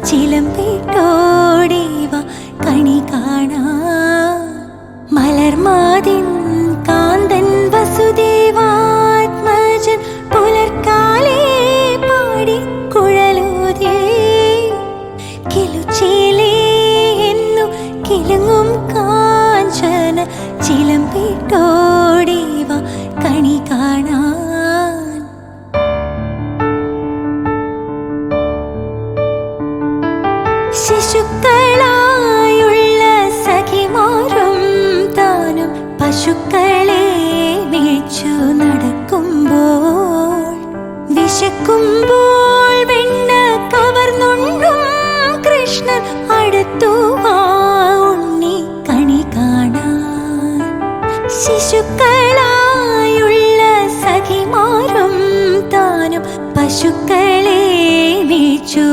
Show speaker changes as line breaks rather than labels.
ചിലമ്പിട്ടോടിവ കണി കാണാ മലർമാതിൻ കാന്തൻ വസുദേവാത്മജൻ പുലർക്കാലേ പാടി കുഴലൂതേ കിലുച്ചേലേ എന്നു കിലുങ്ങും കാഞ്ചന ചിലമ്പിട്ടോടിവ കണി കാണാൻ ശിശുക്കളായുള്ള സഖിമാരും താനും പശുക്കളെ മേച്ചു നടക്കുമ്പോൾ വിശക്കുമ്പോൾ വെണ്ണ കവർന്നുണ്ടും കൃഷ്ണൻ അടുത്തു വാ ഉണ്ണി കണി കാണാൻ ശിശുക്കളായുള്ള സഖിമാരും താനും പശുക്കളെ മേച്ചു